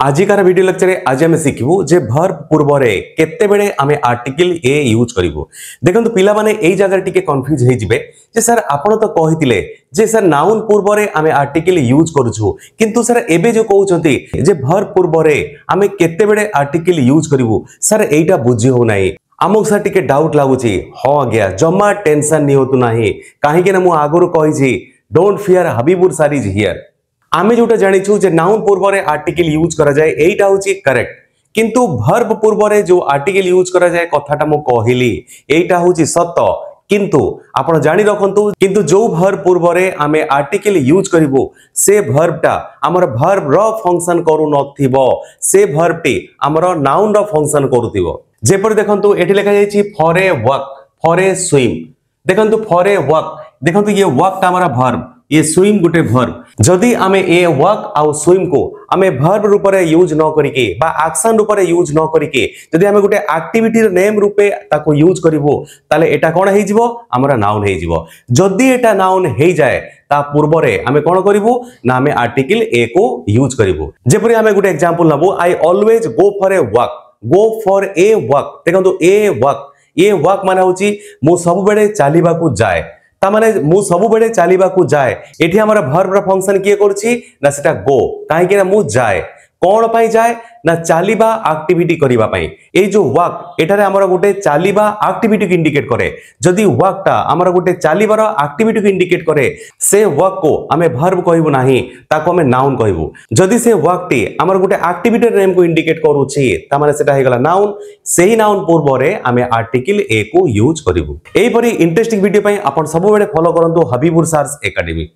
आजिकार video lecture आज आम शिखु जे verb पूर्व केते बेले आमे आर्टिकल ए यूज करिवो। देखंतु पिला माने एई जगह टिके कंफ्यूज हे जिवे जे सर आपण तो कहितिले जे सर नाउन पूर्व आमे आर्टिकल यूज करूछु किंतु सर एबे जो कहउछंती जे भर्ब पूर्व आमे केते बेले आर्टिकल यूज करिवो सर एइटा बुझी हो नाही। आमक सर टिके डाउट लागुची। हां आज्ञा जम्मा टेंशन नि होतु नाही काहे के ना मु आगुरु कहिछि don't fear Habibur sir is here. आमे जोटा जानिछु जे नाउन पूर्व आर्टिकल यूज करा जाए एइटा होची करेक्ट किंतु भर्ब पूर्व जो आर्टिकल यूज करा जाए कथाटा मु कहिली एइटा होची सत्य किंतु आपण जानि रखंतु किंतु जो भर्ब पूर्व आमे आर्टिकल यूज करिवो से भर्बटा हमर भर्ब रो फंक्शन करू नथिबो से भर्बटी हमर नाउन रो फंक्शन करूथिबो। जेपर देखंतु एठी लिखा जायछि for a work for a swim. देखंतु फॉर ए वर्क देखंतु ये वर्क ता हमारा भर्ब ये स्विम गुटे भर्ब जदि आमे ए वर्क आउ स्विम को आमे भर्ब रूप रे यूज न करिके बा एक्शन रूप रे यूज न करिके जदि आमे गुटे एक्टिविटी नेम रूपे ताको यूज करिवो ताले एटा कोन हे जिवो हमरा नाउन हे जिवो। जदि एटा नाउन हे जाए ता पूर्व रे आमे कोन करिवो ना आमे आर्टिकल ए को यूज करिवो। जेपरि आमे गुटे एग्जांपल लबो I always go for a work go for a work. देखंतु ए वर्क माने होची मु सब बेले चालिबा को जाए ता माने मु सब बेले चालिबा को जाए एठी हमरा भर्ब रा फंक्शन किए करछि ना सेटा गो काहे कि ना मु जाए कोन पई जाए ना चालिबा एक्टिविटी करिबा पई। ए जो वर्क एठारे हमरा गोटे चालिबा एक्टिविटी को इंडिकेट करे जदि वर्कटा हमरा गोटे चालिबार एक्टिविटी को इंडिकेट करे से वर्क को हमें भर्ब कहबो नाही ताको हमें नाउन कहबो। जदि से वर्कटी हमरा गोटे एक्टिविटी नेम को इंडिकेट करूछि ता माने सेटा हे गला नाउन सेही नाउन पूर्व रे हमें आर्टिकल ए को यूज करिवो। एई परी इंटरेस्टिंग वीडियो पई आपण सब बेले फॉलो करंतु हबीबुर सार्स एकेडमी।